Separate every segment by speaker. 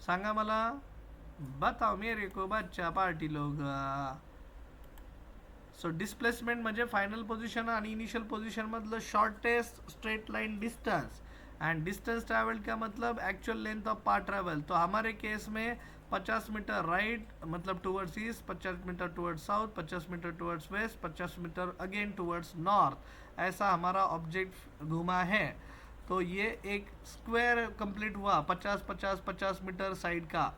Speaker 1: सांगा मला, बताओ मेरे को बच्चा पार्टी लोग. सो डिस्प्लेसमेंट म्हणजे फायनल पोझिशन आणि इनिशियल पोझिशन मधलं shortest straight line distance. And distance travel का मतलब actual length of path travel. तो हमारे केस में 50 मीटर राइट मतलब towards east, 50 metre towards south, 50 metre towards west, 50 metre again towards north, ऐसा हमारा ऑब्जेक्ट घुमा है. तो ये एक स्क्वायर कंप्लीट हुआ 50-50-50 मीटर साइड का.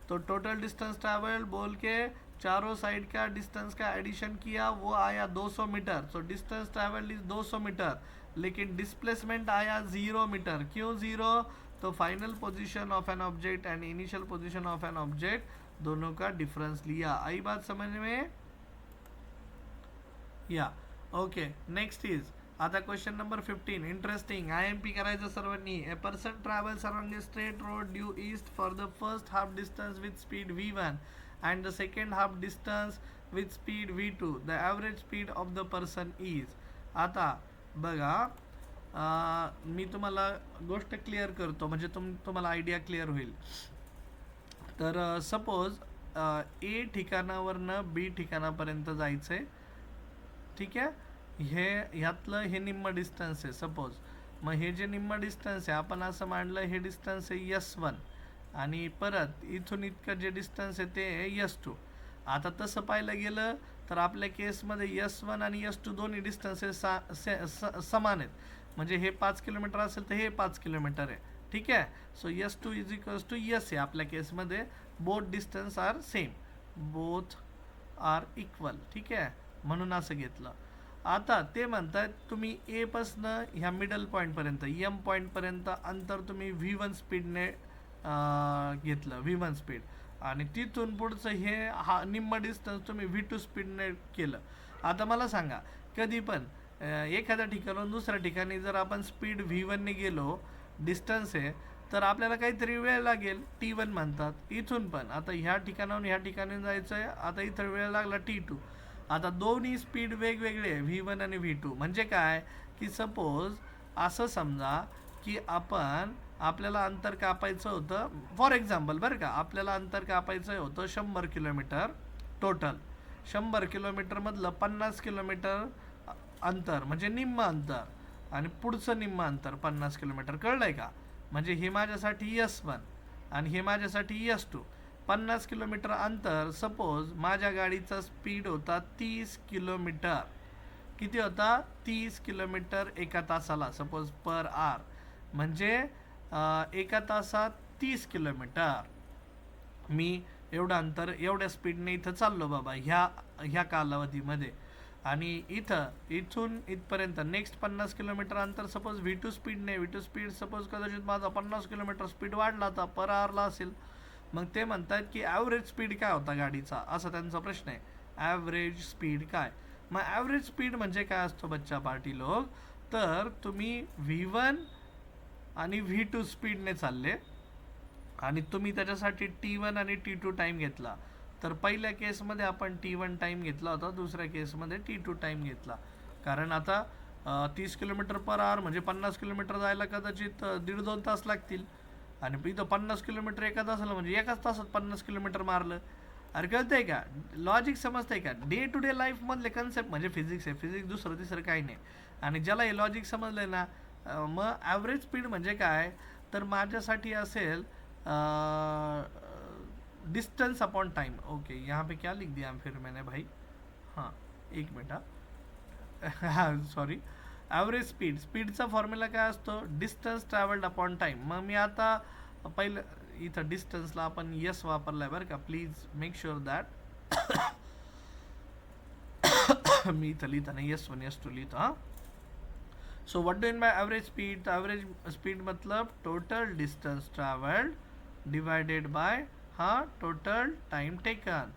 Speaker 1: तो टोटल डिस्टेंस ट्रैवल बोल के चारों साइड का डिस्टेंस का एडिशन किया, वो आया 200 metre. So distance travel is 200 metre, लेकिन डिस्प्लेसमेंट आया 0 मीटर. क्यों 0? तो final position of an object and initial position of an object दोनों का डिफरेंस लिया. आई बात समझ में? या ओके. नेक्स्ट इज आता क्वेश्चन नंबर 15. इंटरेस्टिंग. IMP करायचं सर्वांनी. A person travels along a straight road due east for the first half distance with speed V1 and the second half distance with speed V2. The average speed of the person is. आता बघा, मी तुम्हाला गोष्ट clear करतो म्हणजे तुम्हाला idea clear होईल. तर suppose ए ठिकाणावरनं बी ठिकाणापर्यंत जायचं आहे. ठीक आहे. ह्यातलं हे निम्म डिस्टन्स आहे सपोज. मग हे जे निम्म डिस्टन्स आहे आपण असं मांडलं हे डिस्टन्स आहे S1 आणि परत इथून इतकं जे डिस्टन्स आहे ते S2. आता तसं पाहायला गेलं तर आपल्या केसमध्ये S1 आणि S2 दोन्ही डिस्टन्सेस समान आहेत. म्हणजे हे 5 किलोमीटर असेल तर हे 5 किलोमीटर आहे. ठीक आहे. So S2 is equals to S आहे आपल्या केसमध्ये. Both distance are same, both are equal. ठीक आहे, म्हणून असं घेतलं. आता ते म्हणतात तुम्ही ए पासनं ह्या मिडल पॉईंटपर्यंत M पॉईंटपर्यंत अंतर तुम्ही V1 स्पीडने घेतलं, V1 स्पीड, आणि तिथून पुढचं हे हा निम्म डिस्टन्स तुम्ही V2 स्पीडने केलं. आता मला सांगा, कधी पण एखाद्या ठिकाणाहून दुसऱ्या ठिकाणी जर आपण स्पीड V1 ने गेलो, डिस्टन्स आहे, तर आपल्याला काहीतरी वेळ लागेल, T1 म्हणतात. इथून पण आता ह्या ठिकाणाहून ह्या ठिकाणी जायचं आहे, आता इथं वेळ लागला T2. आता दोन्ही स्पीड वेगवेगळे आहे, V1 आणि V2. म्हणजे काय की सपोज असं समजा की आपल्याला अंतर कापायचं होतं, फॉर एक्झाम्पल बरं का, आपल्याला अंतर कापायचं होतं 100 किलोमीटर टोटल. 100 किलोमीटरमधलं 50 किलोमीटर अंतर म्हणजे निम्म अंतर, आणि पुढचं निम्म अंतर 50 किलोमीटर. कळलं आहे का? म्हणजे हे माझ्यासाठी S1 आणि हे माझ्यासाठी S2. 50 किलोमीटर अंतर, सपोज माझ्या गाडीचा स्पीड होता 30 किलोमीटर. किती होता? 30 किलोमीटर एका तासाला, सपोज पर आवर. म्हणजे एका तासात 30 किलोमीटर. मी एवढं अंतर एवढ्या स्पीडने इथं चाललो बाबा ह्या कालावधीमध्ये. आणि इथून इथपर्यंत नेक्स्ट 50 किलोमीटर अंतर सपोज V2 स्पीडने, V2 स्पीड सपोज कदाचित माझा 50 किलोमीटर स्पीड वाढला आता पर आवरला असेल. मग ते म्हणतात की ॲव्हरेज स्पीड काय होता गाडीचा, असा त्यांचा प्रश्न आहे. ॲव्हरेज स्पीड काय? मग ॲव्हरेज स्पीड म्हणजे काय असतो बच्चा पार्टी लोक? तर तुम्ही V1 आणि V2 स्पीडने चालले आणि तुम्ही त्याच्यासाठी T1 आणि T2 टाईम घेतला. तर पहिल्या केसमध्ये आपण T1 टाईम घेतला होता, दुसऱ्या केसमध्ये T2 टाईम घेतला. कारण आता 30 किलोमीटर पर आवर म्हणजे 50 किलोमीटर जायला कदाचित 1.5-2 तास लागतील, आणि इथं 50 किलोमीटर एका तासाला म्हणजे एकाच तासात 50 किलोमीटर मारलं. अरे कळतंय का? लॉजिक समजतंय का? डे टू डे लाईफमधले कन्सेप्ट म्हणजे फिजिक्स आहे, फिजिक्स दुसरं तिसरं काही नाही. आणि ज्याला हे लॉजिक समजलंय ना, मग ॲव्हरेज स्पीड म्हणजे काय, तर माझ्यासाठी असेल डिस्टेंस अपॉन टाइम. ओके, यहाँ पे क्या लिख दिया फिर मैंने भाई? हाँ एक मिनट हाँ सॉरी. ॲव्हरेज स्पीडचा फॉर्म्युला काय असतो? Distance travelled upon time. मग मी आता पहिलं इथं डिस्टन्सला आपण यस वापरलाय बरं का, प्लीज मेक शुअर दॅट. मी इथं लिहिताना S1 S2 लिहितो. हां. So what do mean by average speed? तर ॲव्हरेज स्पीड मतलब total distance travelled divided by total time taken.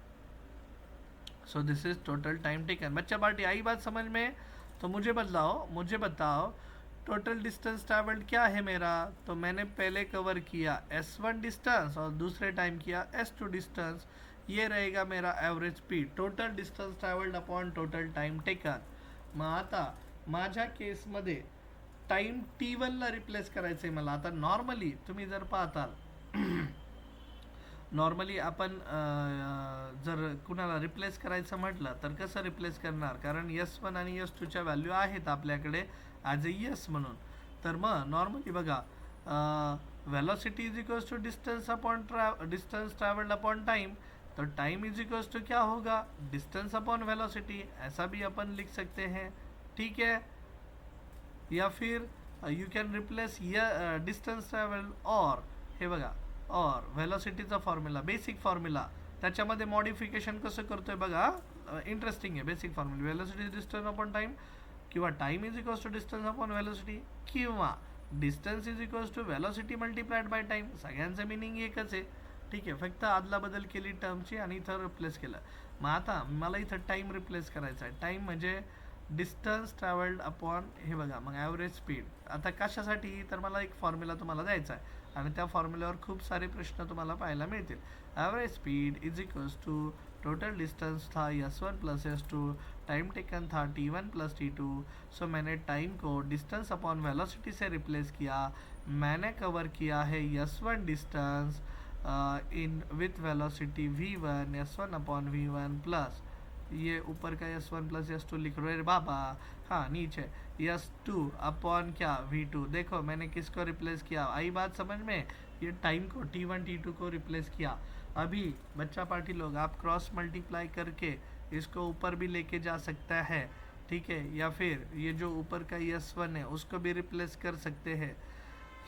Speaker 1: So this is total time taken. बच्चा पार्टी आई बात समझ में? तो मुझे बताओ टोटल डिस्टेंस ट्रैवल्ड क्या है मेरा? तो मैंने पहले कवर किया S1 डिस्टेंस और दूसरे टाइम किया S2 डिस्टेंस. ये रहेगा मेरा average speed, total distance travelled upon total time taken. मग आता माझ्या केसमध्ये टाइम T1 ला रिप्लेस करायचं आहे मला. आता नॉर्मली तुम्ही जर पाहताल नॉर्मली आपण जर कुणाला रिप्लेस करायचं म्हटलं तर कसं रिप्लेस करणार, कारण S1 आणि S2च्या व्हॅल्यू आहेत आपल्याकडे ॲज अ यस म्हणून. तर मग नॉर्मली बघा, velocity is equals to distance upon distance travelled upon time. तो टाइम इज इक्वल्स टू क्या होगा, डिस्टेंस अपॉन वेलोसिटी, ऐसा भी अपन लिख सकते हैं. ठीक है, या फिर you can replace distance travel और, हे बघा, और व्हेलॉसिटीचा फॉर्म्युला, बेसिक फॉर्म्युला, त्याच्यामध्ये मॉडिफिकेशन कसं करतोय बघा. इंटरेस्टिंग आहे. Basic formula velocity distance upon time, किंवा time is equals to distance upon velocity, किंवा distance is equals to velocity multiplied by time. सगळ्यांचं मिनिंग एकच आहे. ठीक आहे, फक्त आदला बदल केली टर्मची आणि इथं रिप्लेस केलं. मग आता मला इथं टाइम रिप्लेस करायचा आहे. टाइम म्हणजे डिस्टन्स ट्रॅव्हल्ड अपॉन, हे बघा, मग ॲव्हरेज स्पीड. आता कशासाठी, तर मला एक फॉर्म्युला तुम्हाला द्यायचा आहे आणि त्या फॉर्म्युल्यावर खूप सारे प्रश्न तुम्हाला पाहायला मिळतील. Average speed is equals to total distance था S1 plus S2, time taken था T1 प्लस T2. सो मैंने टाइम को डिस्टेंस अपॉन वेलोसिटी से रिप्लेस किया. मैंने कवर किया है S1 distance in with velocity V1, S1 अपॉन V1 प्लस, ये ऊपर का S1 प्लस S2 लिख रहे हैं बाबा. हाँ, नीचे S2 अपॉन क्या V2. देखो मैंने किसको रिप्लेस किया, आई बात समझ में. ये टाइम को T1 T2 को रिप्लेस किया. अभी बच्चा पार्टी लोग, आप क्रॉस मल्टीप्लाई करके इसको ऊपर भी लेके जा सकता है. ठीक है, या फिर ये जो ऊपर का S1 है उसको भी रिप्लेस कर सकते हैं.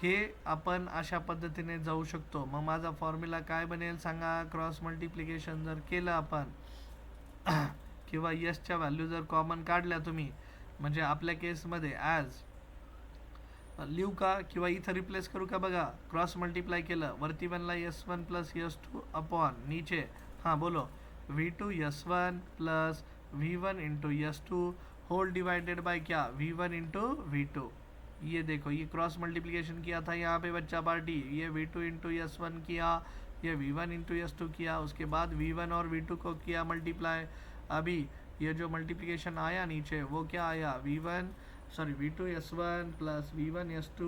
Speaker 1: हे आपण अशा पद्धतीने जाऊ शकतो. मग माझा फॉर्म्युला काय बनेल सांगा. क्रॉस मल्टिप्लिकेशन जर केलं आपण किंवा यसच्या व्हॅल्यू जर कॉमन काढल्या तुम्ही, म्हणजे आपल्या केसमध्ये ॲज लिहू का, किंवा इथं रिप्लेस करू का. बघा, क्रॉस मल्टिप्लाय केलं, वरती बनला S1 प्लस S2 अपॉन, नीचे हां बोलो V2 S1 plus V1 into S2 whole divided by क्या, V1 इंटू V2. ये देखो, ये क्रॉस मल्टीप्लिकेशन किया था यहाँ पे बच्चा पार्टी. ये V2 इंटू S1 किया, ये V1 इंटू S2 किया, उसके बाद V1 और V2 को किया मल्टीप्लाई. अभी ये जो मल्टीप्लिकेशन आया नीचे वो क्या आया, V2 S1 plus V1 S2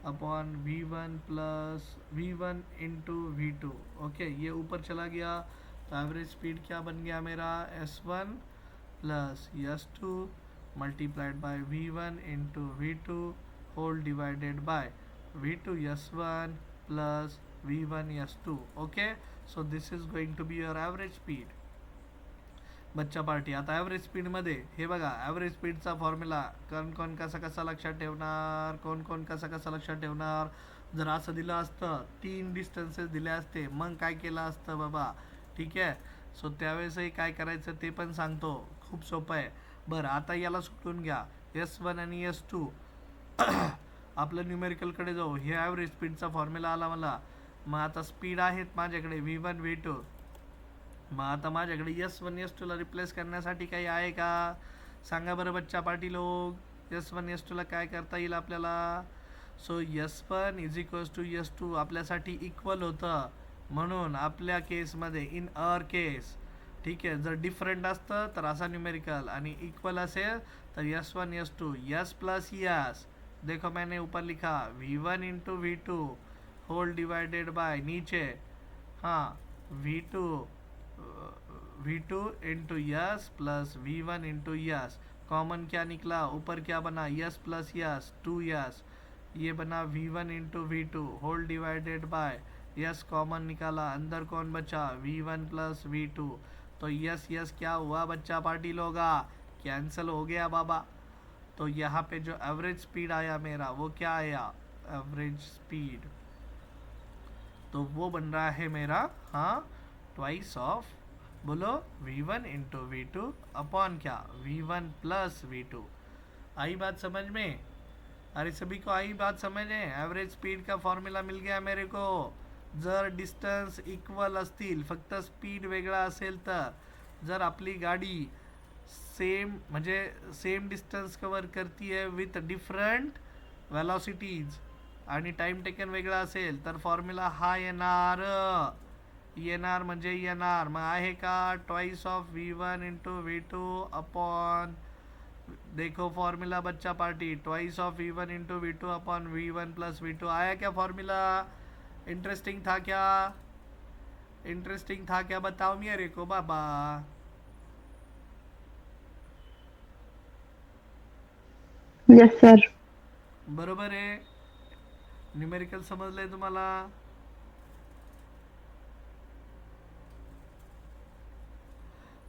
Speaker 1: upon V1 plus V1 into V2. Okay, ये ऊपर चला गया. तो एवरेज स्पीड क्या बन गया मेरा, S1 plus S2 multiplied by V1 into V2 whole divided by V2 S1 plus V1 S2. Okay, so this is going to be your average speed. बच्चा party, आता average स्पीडमध्ये हे बघा, ॲव्हरेज स्पीडचा फॉर्म्युला कोण कसा कसा लक्षात ठेवणार, कोण कसा कसा लक्षात ठेवणार. जर असं दिलं असतं, 3 डिस्टन्सेस दिले असते, मग काय केलं असतं बाबा. ठीक आहे, सो त्यावेळेसही काय करायचं ते पण सांगतो, खूप सोपं आहे. बरं, आता याला सुटून घ्या, S1 आणि S2. आपलं न्यूमेरिकलकडे जाऊ. हे ॲव्हरेज स्पीडचा फॉर्म्युला आला मला. मग आता स्पीड आहेत माझ्याकडे V1 V2. मग आता माझ्याकडे S1 S2ला रिप्लेस करण्यासाठी काही आहे का, सांगा बरं बच्चा पार्टी लोग. S1 S2ला काय करता येईल आपल्याला. So S1 is equals to S2 आपल्यासाठी इक्वल होतं, म्हणून आपल्या केसमध्ये, इन अवर केस, ठीक आहे, जर डिफरंट असतं तर असा न्यूमेरिकल, आणि इक्वल असेल तर S1 S2 yes plus yes. देखो मैंने ऊपर लिखा V1 into V2 whole divided bye, नीचे हाँ V2 into yes plus V1 into yes. Common क्या निकला, ऊपर क्या बना, यस प्लस यस 2 यस. ये बना V1 into V2 whole divided by, yes common निकाला, अंदर कौन बचा, V1 प्लस V2. तो यस यस क्या हुआ बच्चा पार्टी लोगा, कैंसिल हो गया बाबा. तो यहाँ पे जो एवरेज स्पीड आया मेरा वो क्या आया, एवरेज स्पीड, तो वो बन रहा है मेरा, हाँ, ट्वाइस ऑफ, बोलो, V1 इंटू V2 अपॉन क्या, V1 प्लस V2. आई बात समझ में. अरे सभी को आई बात समझ में. एवरेज स्पीड का फॉर्म्युला मिल गया मेरे को. जर डिस्टन्स इक्वल असतील, फक्त स्पीड वेगळा असेल तर, जर आपली गाडी सेम म्हणजे सेम डिस्टन्स कवर करती है विथ डिफरंट वेलॉसिटीज आणि टाइम टेकन वेगळा असेल तर फॉर्म्युला हा येणार. येणार म्हणजे येणार. मग आहे का, twice of V1 into V2 upon, देखो फॉर्मूला बच्चा party, twice of V1 into V2 upon V1 plus V2. आया क्या फॉर्मूला, इंटरेस्टिंग था क्या. इंटरेस्टिंग था क्या बताओ मेरे को बाबा.
Speaker 2: Yes, sir.
Speaker 1: बरोबर आहे. न्यूमेरिकल समजलंय तुम्हाला.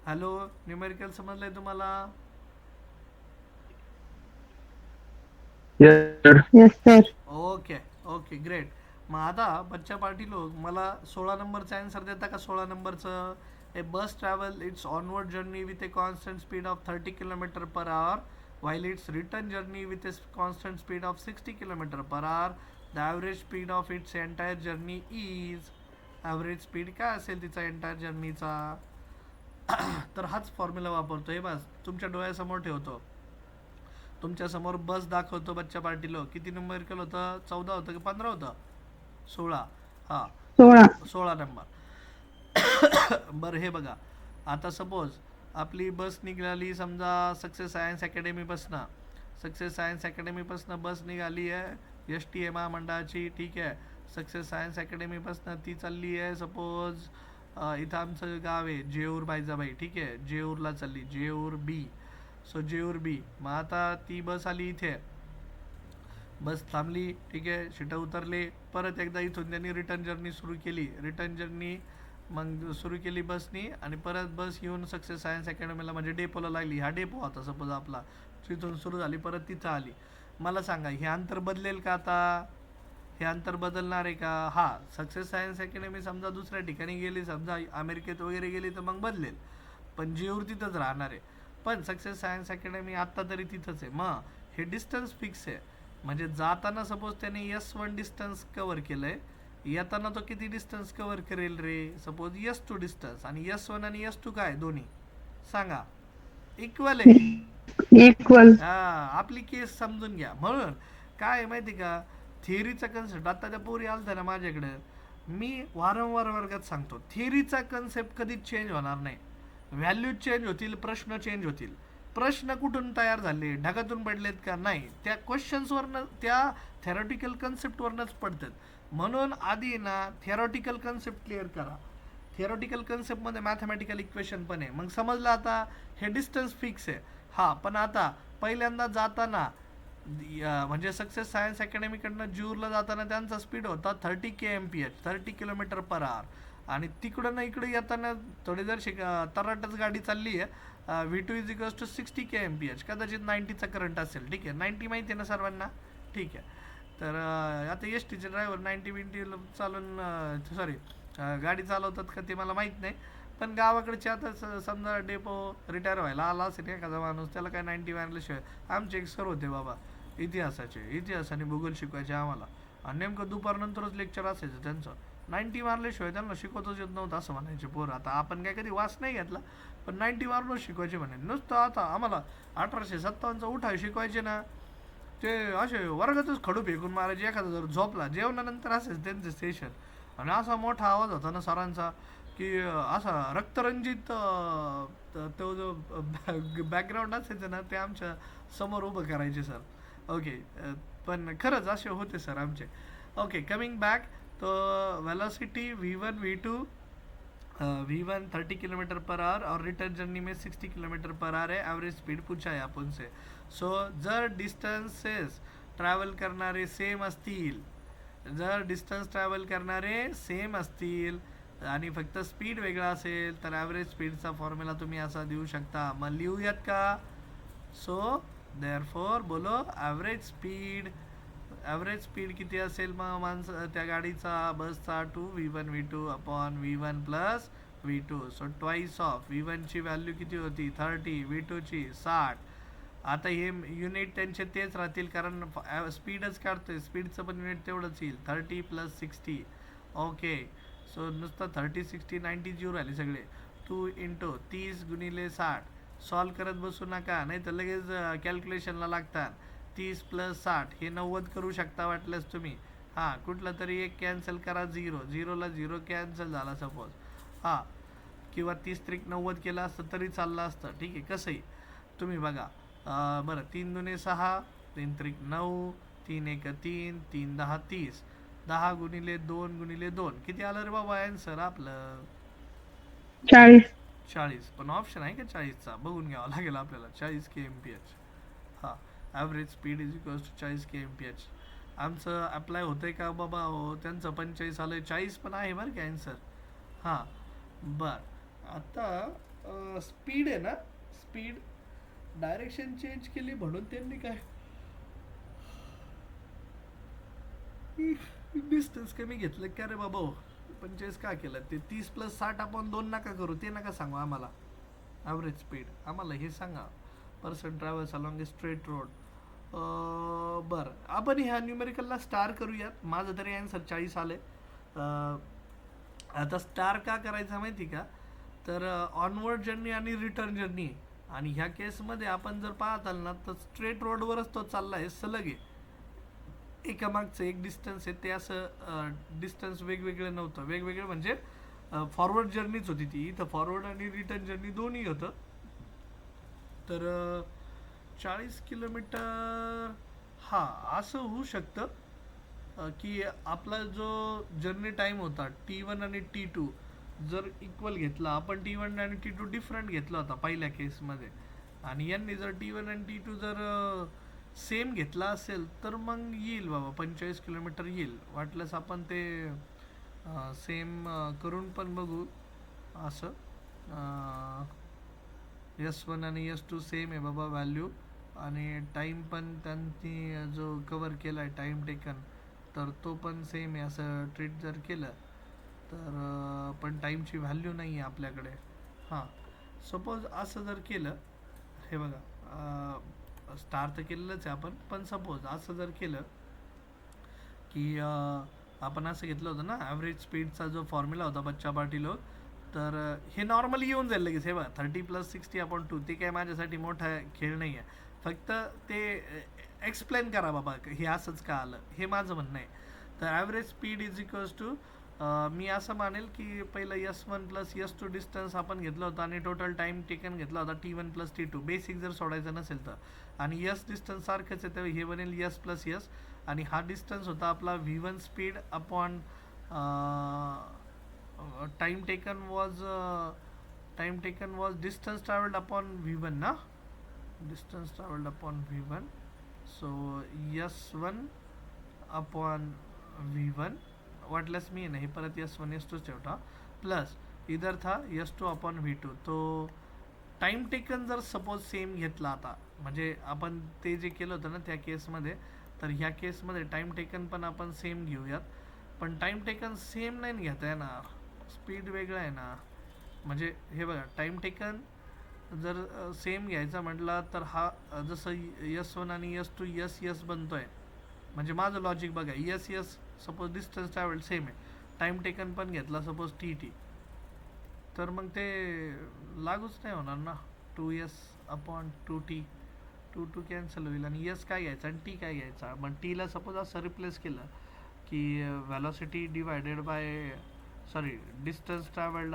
Speaker 1: हॅलो, न्यूमेरिकल समजलंय तुम्हाला.
Speaker 3: Yes, sir.
Speaker 2: Yes, sir.
Speaker 1: Okay okay great. मग आता बच्चा पार्टी लोक मला 16 नंबरचा आन्सर देता का? 16 नंबरचं. A bus travel its onward journey with a constant speed of 30 km/h while its return journey with a constant speed of 60 km/h. The average speed of its entire journey is. Average speed काय असेल तिचा entire जर्नीचा? तर हाच formula वापरतो. हे बस तुमच्या डोळ्यासमोर ठेवतो. तुमच्या समोर बस दाखवतो बच्चा पार्टीलो. किती नंबर होतं? 14 होतं की 15 होतं? 16. हां,
Speaker 2: 16.
Speaker 1: 16 नंबर. बरं हे बघा, आता सपोज आपली बस निघाली समजा सक्सेस सायन्स अकॅडमीपासनं. सक्सेस सायन्स अकॅडमीपासनं बस निघाली आहे एस टी ए महामंडळाची. ठीक आहे. सक्सेस सायन्स अकॅडमीपासनं ती चालली आहे सपोज इथं आमचं गाव आहे जेऊर बायजाबाई. ठीक आहे, जेऊरला चालली, जेऊर बी. सो जेऊर बी. मग आता ती बस आली इथे, बस थांबली. ठीक आहे, शिटा उतरले. परत एकदा इथून त्यांनी रिटर्न जर्नी सुरू केली. रिटर्न जर्नी मग सुरू केली बसनी आणि परत बस येऊन सक्सेस सायन्स अकॅडमीला म्हणजे डेपोला लागली. हा डेपो होता सपोज आपला. तिथून सुरू झाली परत तिथं आली. मला सांगा हे अंतर बदलेल का आता? हे अंतर बदलणार आहे का? हा, सक्सेस सायन्स अकॅडमी समजा दुसऱ्या ठिकाणी गेली, समजा अमेरिकेत वगैरे गेली तर मग बदलेल, पण जीवर तिथंच राहणार आहे. पण सक्सेस सायन्स अकॅडमी आत्ता तरी तिथंच आहे. मग हे डिस्टन्स फिक्स आहे. म्हणजे जाताना सपोज त्याने S1 डिस्टन्स कव्हर केलंय, येताना तो किती डिस्टन्स कव्हर करेल रे? Suppose S2 distance. आणि S1 आणि S2 काय दोन्ही सांगा? इक्वल आहे.
Speaker 2: Equal.
Speaker 1: हा, आपली केस समजून घ्या. म्हणून काय आहे माहिती का, थिअरीचा कन्सेप्ट आता त्या पोरी आलत्या ना माझ्याकडे, मी वारंवार वर्गात सांगतो थिअरीचा कन्सेप्ट कधीच चेंज होणार नाही. व्हॅल्यू चेंज होतील, प्रश्न चेंज होतील. प्रश्न कुठून तयार झाले? ढगातून पडलेत का? नाही, त्या क्वेश्चन्सवरनं, त्या थेरॉटिकल कन्सेप्टवरनंच पडतात. म्हणून आधी ना थेरॉटिकल कन्सेप्ट क्लिअर करा. थिअरॉटिकल कन्सेप्टमध्ये मॅथमॅटिकल इक्वेशन पण आहे. मग समजलं आता हे डिस्टन्स फिक्स आहे. हा, पण आता पहिल्यांदा जाताना म्हणजे सक्सेस सायन्स अकॅडमीकडनं ज्यूरला जाताना त्यांचा स्पीड होता 30 kmph, 30 km/h. आणि तिकडं इकडे येताना थोडी जर तराटच गाडी चालली आहे, V2 = 60 kmph, कदाचित 90चा करंट असेल. ठीक आहे, 90 माहिती आहे ना सर्वांना? ठीक आहे. तर आता एस टीचे ड्रायव्हर 90 चालून सॉरी गाडी चालवतात का ते मला माहीत नाही. पण गावाकडचे आता समजा डेपो रिटायर व्हायला आला असेल एखादा माणूस, त्याला काय 90 मारल्याशिवाय. आमचे एक सर होते बाबा इतिहासाचे, इतिहास आणि भूगोल शिकवायचे आम्हाला. आणि नेमकं दुपारनंतरच लेक्चर असायचं त्यांचं. 90 मारल्याशिवाय त्यांना शिकवतच येत नव्हतं असं म्हणायचे पोरं. आता आपण काय कधी वास नाही घेतला, पण 90 मारूनच शिकवायचे म्हणे. नुसतं आता आम्हाला 1857चा उठाव शिकवायचे ना, ते असे वर्गातच खडू फेकून मारायचे. एखादा जर झोपला, जेवणानंतर असेच त्यांचं सेशन. आणि असा मोठा आवाज होता ना सरांचा की असा रक्तरंजित तो जो बॅकग्राऊंड असायचं ना ते आमच्या समोर उभं करायचे सर. ओके, पण खरंच असे होते सर आमचे. Okay, coming back. तो velocity V1 V2 V1 30 km/h और रिटर्न जर्नी में 60 km/h है. ॲव्हरेज स्पीड पूछा आहे आपण से. सो जर डिस्टन्सेस ट्रॅव्हल करणारे सेम असतील, जर डिस्टन्स ट्रॅव्हल करणारे सेम असतील आणि फक्त स्पीड वेगळा असेल, तर ॲव्हरेज स्पीडचा फॉर्म्युला तुम्ही असा देऊ शकता. मग लिहूयात का? सो देअरफॉर बोलो ॲव्हरेज स्पीड किती असेल मग त्या गाडीचा, बसचा? 2V1 V2 upon V1 plus V2. So twice of V1 ची व्हॅल्यू किती होती? 30, V2 ची 60. आता हे युनिट त्यांचे तेच राहतील कारण स्पीडच काढतोय, स्पीडचं पण युनिट तेवढंच येईल, 30 + 60. ओके, सो नुसतं 30 60 90 जीव राहिले सगळे. 2 × 30 × 60. सॉल्व करत बसू नका, नाही तर लगेच कॅल्क्युलेशनला लागतात. 30 + 60 हे 90 करू शकता वाटलंच तुम्ही. हां, कुठलं तरी एक कॅन्सल करा. 0ला 0 कॅन्सल झाला सपोज. हां, किंवा 30 त्रिक 90 केलं असतं तरी चाललं असतं. ठीक आहे, कसंही तुम्ही बघा. बरं, 3 × 2 = 6, 3 त्रिक 9, 3 × 1 = 3, 3 × 10 = 30. 10 गुणिले 2 गुणिले 2 किती आलं रे बाबा आन्सर आपलं?
Speaker 2: 40.
Speaker 1: 40. पण ऑप्शन आहे का 40चा? बघून घ्यावा लागेल आपल्याला. 40 के एम पी एच. हां, average speed is equals to 40 K M P H. आमचं अप्लाय होतंय का बाबा? हो, त्यांचं 45 आलं, 40 पण आहे बरं का आन्सर. हां, बर. आता स्पीड आहे ना, स्पीड डायरेक्शन चेंज केली म्हणून त्यांनी काय डिस्टन्स कमी घेतलं का रे बाबा? 45 का केलं? ते 30 + 60 आपण 2 नका करू, ते नका सांगू आम्हाला. ॲव्हरेज स्पीड आम्हाला हे सांगा. Person travels along a straight road. बरं, आपण ह्या न्यूमेरिकलला स्टार करूयात. माझं तरी आन्सर 40 आले. आता स्टार का करायचा माहिती का? तर ऑनवर्ड जर्नी आणि रिटर्न जर्नी, आणि ह्या केसमध्ये आपण जर पाहताल ना तर स्ट्रेट रोडवरच तो चालला आहे, सलग आहे. एकामागचं एक डिस्टन्स आहे, ते असं डिस्टन्स वेगवेगळे नव्हतं. वेगवेगळे म्हणजे फॉरवर्ड जर्नीच होती ती. इथं फॉरवर्ड आणि रिटर्न जर्नी दोन्ही होतं. तर 40 किलोमीटर, हां असं होऊ शकतं की आपला जो जर्नी टाईम होता T1 आणि T2 जर इक्वल घेतला, आपण T1 आणि T2 डिफरंट घेतला होता पहिल्या केसमध्ये, आणि यांनी जर T1 आणि T2 जर सेम घेतला असेल तर मग येईल बाबा 45 किलोमीटर येईल. वाटल्यास आपण ते सेम करून पण बघू. असं S1 आणि S2 सेम आहे बाबा व्हॅल्यू, आणि टाईम पण त्यांनी जो कवर केला आहे टाईम टेकन, तर तो पण सेम आहे. असं ट्रीट जर केलं तर पण टाईमची व्हॅल्यू नाही आहे आपल्याकडे. हां, सपोज असं जर केलं, हे बघा स्टार तर केलेलंच आहे आपण, पण सपोज असं जर केलं की आपण असं घेतलं होतं ना ॲव्हरेज स्पीडचा जो फॉर्म्युला होता बच्चा पाटील, तर हे नॉर्मली येऊन जाईल लगेच. हे बघा 30 + 60/2, ते काय माझ्यासाठी मोठा खेळ नाही आहे. फक्त ते एक्सप्लेन करा बाबा हे असंच का आलं, हे माझं म्हणणं आहे. तर average speed is equals to, मी असं मानेल की पहिलं S1 + S2 डिस्टन्स आपण घेतलं होतं, आणि टोटल टाईम टेकन घेतला होता T1 + T2, बेसिक जर सोडायचं नसेल तर. आणि S डिस्टन्स सारखंच आहे, तर हे बनेल S + S. आणि हा डिस्टन्स होता आपला V1 speed upon time taken was distance travelled upon V1 ना, distance travelled upon V1. So S1 अपॉन V1, वाटल्यास मी नाही परत S1 S2 ठेवता, प्लस इधर था S2 अपॉन V2. तो टाइम टेकन जर सपोज सेम घेतला आता, म्हणजे आपण ते जे केलं होतं ना त्या केसमध्ये, तर ह्या केसमध्ये टाइम टेकन पण आपण सेम घेऊयात. पण टाइम टेकन सेम नाही घेता येणार, स्पीड वेगळा आहे ना. म्हणजे हे बघा, टाइम टेकन जर सेम घ्यायचा म्हटला तर हा जसं S1 आणि S2 S बनतोय, म्हणजे माझं लॉजिक बघा, S suppose distance travelled same आहे, टाइम टेकन पण घेतला सपोज TT, तर मग ते लागूच नाही होणार ना. 2S/2T, 2 कॅन्सल होईल, आणि S काय घ्यायचा आणि T काय घ्यायचा. मग Tला सपोज असं रिप्लेस केलं की velocity divided by, sorry, distance travelled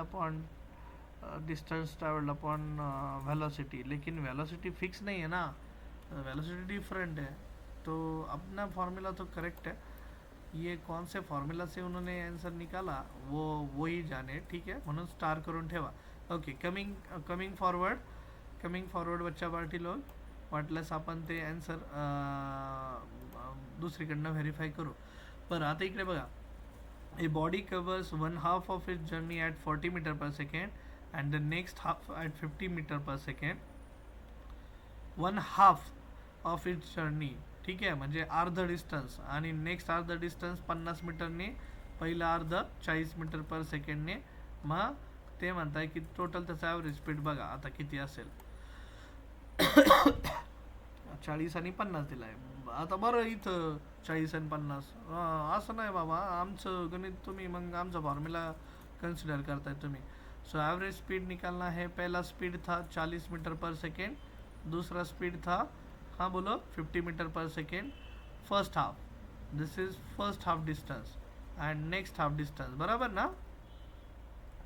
Speaker 1: upon velocity. लेकिन वेलोसिटी फिक्स नहीं है ना, वेलोसिटी डिफरेंट है. तो अपना फॉर्मूला तो करेक्ट है, ये कौन से फॉर्मूला से उन्होंने आंसर निकाला वो ही जाने. ठीक है, म्हणून स्टार करून ठेवा. ओके, कमिंग फॉरवर्ड बच्चा पार्टी लोग, वाटल्यास आपण ते आन्सर दुसरीकडनं व्हेरीफाय करू. बरं, आता इकडे बघा, a body covers one half of its journey at 40 meter per second and the next half at 50 meter per second. One half of its journey, ठीक आहे, म्हणजे अर्ध डिस्टन्स, आणि नेक्स्ट अर्ध डिस्टन्स 50 मीटरने, पहिला अर्ध 40 मीटर पर सेकंडने. मग ते म्हणताय की टोटल त्याचा ॲव्हरेज स्पीड बघा आता किती असेल. 40 आणि 50 दिलाय. आता बरं, इथं 40 आणि 50 असं नाही बाबा, आमचं गणित तुम्ही मग आमचा फॉर्म्युला कंसिडर करताय तुम्ही. सो एवरेज स्पीड निकालना है. पहला स्पीड था 40 मीटर पर सेकेंड, दूसरा स्पीड था, हाँ बोलो, 50 metre per second. First half, this is first half distance and next half distance, बरोबर ना.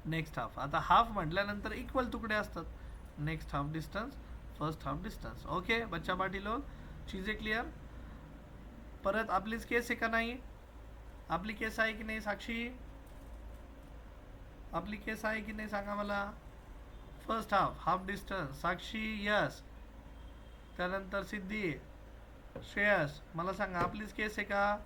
Speaker 1: नेक्स्ट हाफ, आता हाफ म्हटल्यानंतर इक्वल तुकडे असतात. Next half distance, first half distance. Okay बच्चा पाटी लोग, चीज़ें क्लियर. परत आपलीच केस आहे का नाही. आपली केस आहे की नाही साक्षी? आपली केस आहे की नाही सांगा मला. फर्स्ट हाफ डिस्टन्स साक्षी यस, त्यानंतर सिद्धी, श्रेयस मला सांगा आपलीच केस आहे का?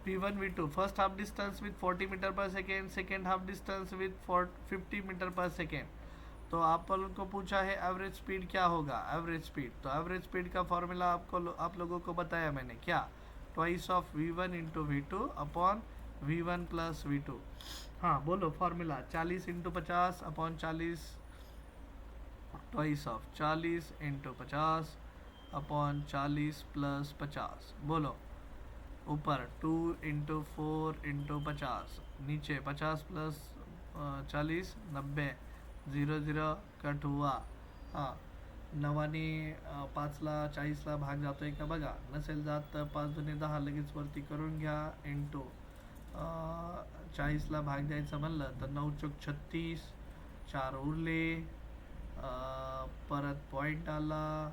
Speaker 1: V1 V2 first half distance with 40 metre per second, second half distance with 50 metre per second. तो अपन को पूछा है एवरेज स्पीड क्या होगा, एवरेज स्पीड. तो एवरेज स्पीड का फॉर्मूला आप लोगों को बताया मैंने क्या, twice of V1 into V2 upon V1 plus V2. हाँ बोलो formula. 40 into 50 upon 40, twice of 40 into 50 upon 40 plus 50. बोलो ऊपर 2 इंटू 4 इंटू 50, नीचे 50 प्लस 40 90, 0 0 कट हुआ. हां, 9ने 5ला 40ला भाग जातोय का बघा, नसेल जात तर 5 दुने 10 लगेच वरती करून घ्या इंटू 40ला भाग द्यायचं म्हणलं तर 9 चौक 36, 4 उरले, परत पॉईंट आला,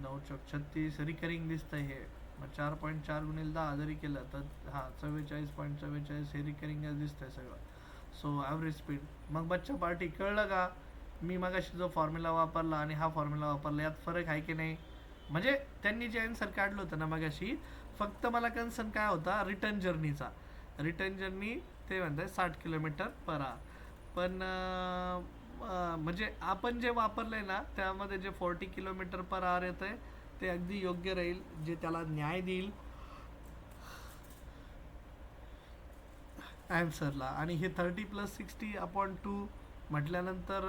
Speaker 1: 9 चौक 36 रिकरिंग दिसतंय हे. मग 4.4 गुणिले 10 जरी केलं तर हां 44.44 हे रिकरिंगच दिसतंय सगळं. So average speed. मग बच्चा पार्टी कळलं का? मी मगाशी जो फॉर्म्युला वापरला आणि हा फॉर्म्युला वापरला यात फरक आहे की नाही? म्हणजे त्यांनी जे आन्सर काढलं होतं ना मगाशी, फक्त मला कन्सर्न काय होता रिटर्न जर्नीचा. रिटर्न जर्नी ते म्हणतात 60 किलोमीटर पर आवर. पण म्हणजे आपण जे वापरलंय ना त्यामध्ये जे 40 किलोमीटर पर आवर येत आहे ते अगदी योग्य राहील, जे त्याला न्याय देईल ॲन्सरला. आणि हे 30 प्लस 60 अपॉन 2 म्हटल्यानंतर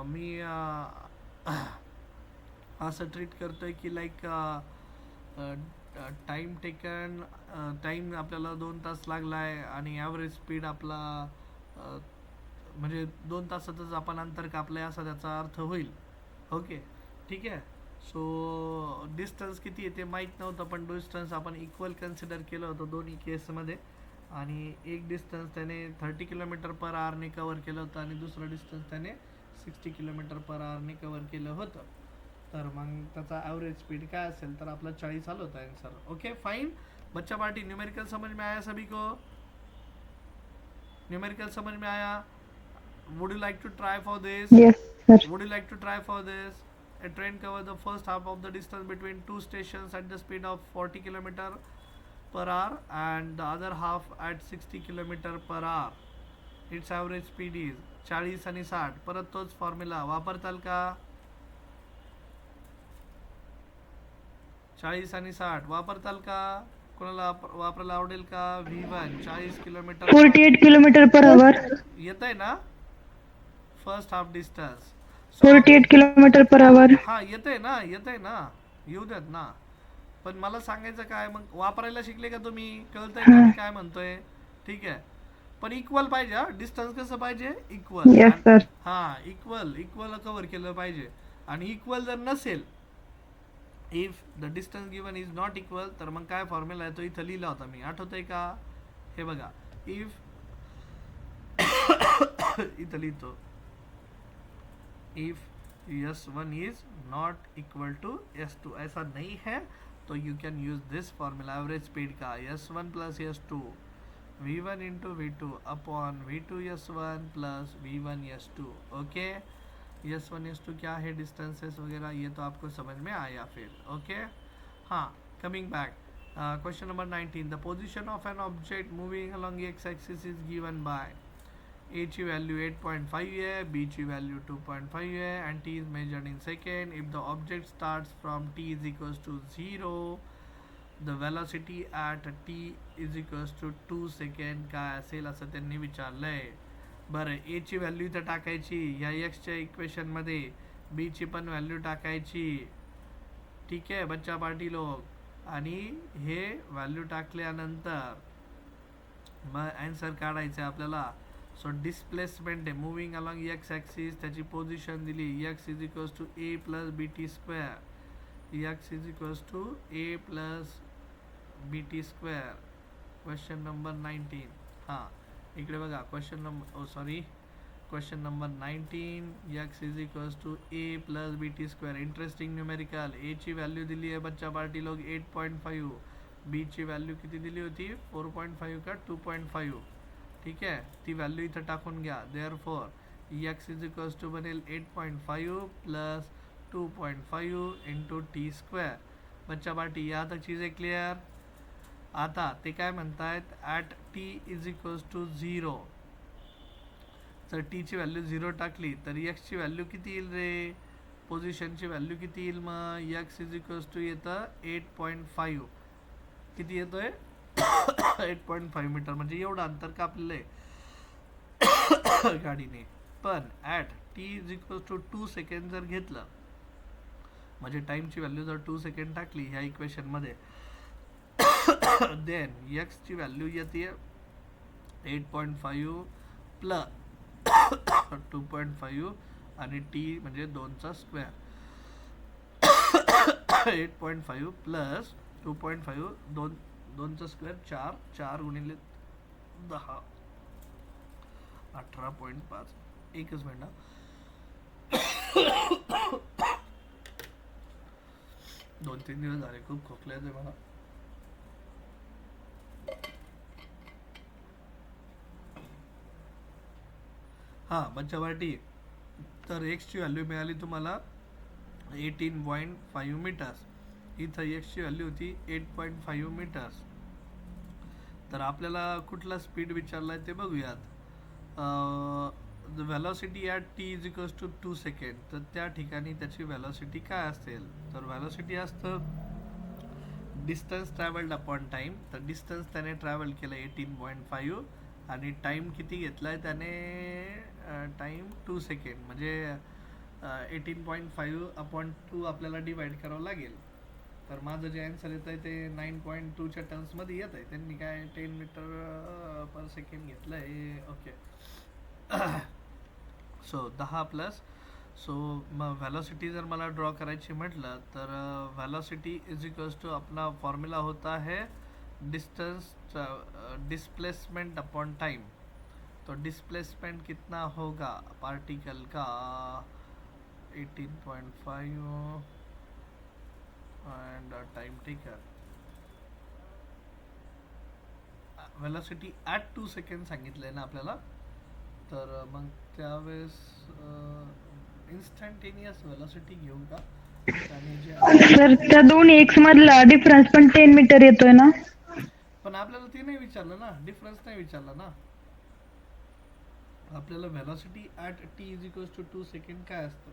Speaker 1: मी असं ट्रीट करतोय की लाईक टाईम टेकन, टाईम आपल्याला 2 तास लागला आहे आणि ॲव्हरेज स्पीड आपला म्हणजे 2 तासातच आपण अंतर कापलं आहे असा त्याचा अर्थ होईल. ओके ठीक आहे. सो डिस्टन्स किती आहे ते माहीत नव्हतं, पण डिस्टन्स आपण इक्वल कन्सिडर केलं होतं दोन्ही केसमध्ये. आणि एक डिस्टन्स त्याने 30 किलोमीटर पर आवरने कवर केलं होतं आणि दुसरं डिस्टन्स त्याने 60 किलोमीटर पर आवरने कवर केलं होतं. तर मग त्याचा ॲव्हरेज स्पीड काय असेल तर आपला 40 आलं होतं आन्सर. ओके फाइन बच्चा पार्टी, न्यूमेरिकल समझ में आया सभी को? न्यूमेरिकल समझ में आया? Would you like to try for this?
Speaker 2: Yes, sir.
Speaker 1: Would you like to try for this? A train covers the first half of the distance between two stations at the speed of 40 km per hour and the other half at 60 km per hour. Its average speed is 40 आणि 60. परत तोच formula वापरताल का? 40 आणि 60 वापरताल का? कोणाला वापरायला आवडेल का? V1 40 kilometre
Speaker 2: 48 kilometre per hour.
Speaker 1: येत आहे ना first half distance.
Speaker 2: 48 kilometre per hour.
Speaker 1: हा येतंय ना येऊ द्यात ना. पण मला सांगायचं काय, मग वापरायला शिकले का तुम्ही? कळतंय का मी काय म्हणतोय? ठीक आहे, पण इक्वल पाहिजे. डिस्टन्स कसं पाहिजे? इक्वल.
Speaker 2: Yes, sir.
Speaker 1: हा इक्वल कव्हर केलं पाहिजे. आणि इक्वल जर नसेल, if the distance given is not equal, तर मग काय फॉर्म्युला आहे तो इथं लिहिला होता मी, आठवतंय का? हे बघा, इफ इथं लिहितो if S1 is not equal to S2, ऐसा नहीं है तो you can use this formula average speed का. S1 plus S2 V1 into V2 upon V2 S1 plus V1 S2. Okay, S1 S2 क्या है, डिस्टेंसेस वगैरह ये तो आपको समझ में आया फिर. ओके हाँ, coming back question number 19. The position of an object moving along x axis is given by A ची व्हॅल्यू 8.5 आहे, B ची व्हॅल्यू 2.5 आहे and T is measured in second. If the object starts from T is equals to 0, the velocity at T is equals to 2 second काय असेल असं त्यांनी विचारलंय. बरं, A ची व्हॅल्यू इथं टाकायची या एक्सच्या इक्वेशनमध्ये, B ची पण व्हॅल्यू टाकायची. ठीक आहे बच्चा पार्टी लोक, आणि हे व्हॅल्यू टाकल्यानंतर मग आन्सर काढायचं आहे आपल्याला. सो डिस्प्लेसमेंट आहे मूविंग अलॉंग एक्स ॲक्सिस, त्याची पोझिशन दिली X is equals to A plus B T square, X is equals to A plus B T square. Question number 19. हां इकडे बघा, question number 19, X is equals to A plus B T square. Interesting numerical. A ची value दिली आहे बच्चा party लोक 8.5, बी ची value किती दिली होती 4.5 का 2.5, ठीक आहे, ती व्हॅल्यू इथं टाकून घ्या. Therefore X is equals to बनेल 8.5 प्लस 2.5 इंटू टी स्क्वेअर. बच्चा पार्टी या तक चीज़ें क्लिअर. आता ते काय म्हणतायत at T is equals to 0, जर टीची व्हॅल्यू 0 टाकली तर एक्सची व्हॅल्यू किती येईल रे, पोझिशनची व्हॅल्यू किती येईल. मग एक्स इज इक्वल्स टू येतं 8.5, किती येतोय 8.5 मीटर, म्हणजे एवढं अंतर कापलेलं आहे गाडीने. पण at T is equals to 2 second जर घेतलं, म्हणजे टाईमची व्हॅल्यू जर 2 सेकंड टाकली ह्या इक्वेशनमध्ये, देन एक्सची व्हॅल्यू येते 8.5 प्लस 2.5 आणि टी म्हणजे 2चा स्क्वेअर. 8.5 प्लस 2.5 2चा स्क्वेअर 4, 4 गुणिले 10 18.5. एकच मिनिट. 2-3 दिवस झाले खूप खोकले येते मला. हां बच्चा पार्टी, तर एक्सची व्हॅल्यू मिळाली तुम्हाला 18.5 मीटर्स. इथं एक्सची व्हॅल्यू होती 8.5 मीटर्स. तर आपल्याला कुठला स्पीड विचारलाय ते बघूयात. Velocity at T is equals to 2 second, तर त्या ठिकाणी त्याची व्हॅलॉसिटी काय असेल, तर व्हॅलॉसिटी असतं डिस्टन्स ट्रॅव्हल्ड अपॉन टाईम. तर डिस्टन्स त्याने ट्रॅव्हल केलं 18.5 आणि टाईम किती घेतलाय त्याने, टाईम 2 सेकंड, म्हणजे 18.5 अपॉन 2 आपल्याला डिवाइड करावं लागेल. तर माझं जे आन्सर येत आहे ते 9.2च्या टर्म्समध्ये येत आहे. त्यांनी काय 10 मीटर पर सेकंड घेतलं आहे. ओके. सो 10 प्लस, सो मग व्हॅलॉसिटी जर मला ड्रॉ करायची म्हटलं तर व्हॅलॉसिटी इज इक्वल्स टू अपना फॉर्मूला होता है डिस्टेंस डिस्प्लेसमेंट अपॉन टाइम. तो डिस्प्लेसमेंट कितना होगा पार्टिकल का, 18.5 and time taken. Velocity at 2 second सांगितलंय ना आपल्याला, तर मग त्यावेळेस इन्स्टंटेनियस व्हेलॉसिटी घेऊ का, आणि जे
Speaker 2: सर त्या दोन एक्स मधला डिफरन्स पण 10 मीटर येतोय ना.
Speaker 1: पण आपल्याला ते नाही विचारलं ना, डिफरन्स नाही विचारला ना. आपल्याला velocity at T is equals to 2 second काय असतं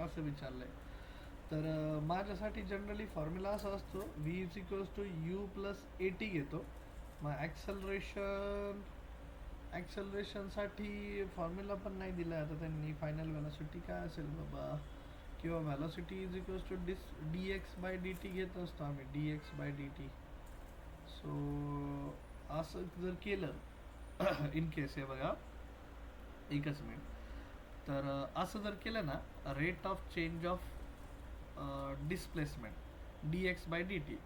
Speaker 1: असं विचारलंय. तर माझ्यासाठी जनरली फॉर्म्युला असा असतो, V is equals to U plus A T घेतो. मग ॲक्सलरेशनसाठी फॉर्म्युला पण नाही दिला आता त्यांनी. फायनल व्हेलॉसिटी काय असेल बाबा, किंवा velocity is equals to D X by D T घेत असतो आम्ही, D X by D T. So असं जर केलं इन केस, हे बघा एकच मिनिट, तर असं जर केलं ना, rate of change of displacement D X by D T.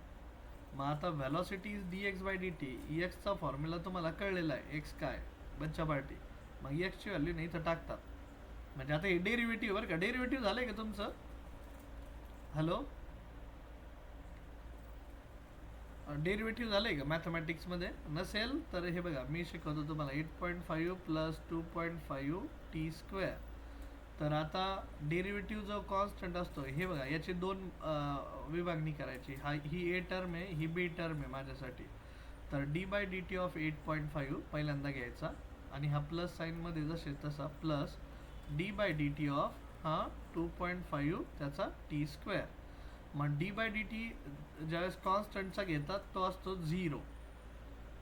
Speaker 1: मग आता velocity is D X by D T. एक्सचा फॉर्म्युला तुम्हाला कळलेला आहे, एक्स काय बच्चा पार्टी. मग एक्सची व्हॅल्यू नाही तर टाकतात. म्हणजे आता हे डेरिव्हेटिव्ह बरं का, डेरिव्हेटिव्ह झालंय का तुमचं, हॅलो, डेरिव्हेटिव्ह झालंय का मॅथमॅटिक्समध्ये. नसेल तर हे बघा मी शिकवतो तुम्हाला, 8.5 प्लस 2.5 टी स्क्वेअर. तर आता डेरिव्हेटिव्ह जो कॉन्स्टंट असतो, हे बघा याची दोन विभागणी करायची. ही ए टर्म आहे, ही बी टर्म आहे माझ्यासाठी. तर D by D T of 8.5 पहिल्यांदा घ्यायचा, आणि हा प्लस साईनमध्ये जसे तसा plus D by D T of हा 2.5 त्याचा टी स्क्वेअर. मग डी बाय डी टी ज्यावेळेस कॉन्स्टंटचा घेतात तो असतो 0,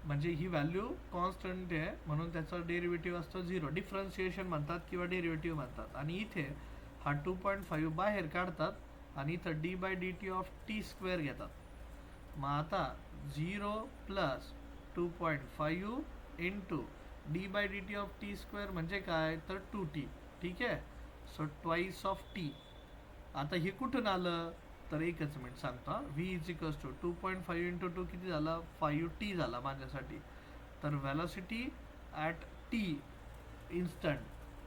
Speaker 1: म्हणजे ही व्हॅल्यू कॉन्स्टंट आहे म्हणून त्याचा डेरिव्हेटिव्ह असतो 0. डिफरन्शिएशन म्हणतात किंवा डेरिव्हेटिव्ह म्हणतात. आणि इथे हा 2.5 बाहेर काढतात आणि इथं D by D T of T square घेतात. मग आता 0 plus 2.5 into D by D T of T square म्हणजे काय, तर 2t. ठीक आहे. So twice of T. आता हे कुठून आलं, तर एकच मिनिट सांगतो. V is equals to 2.5 into 2 किती झाला, 5t झाला माझ्यासाठी. तर व्हॅलॉसिटी ॲट टी इन्स्टंट,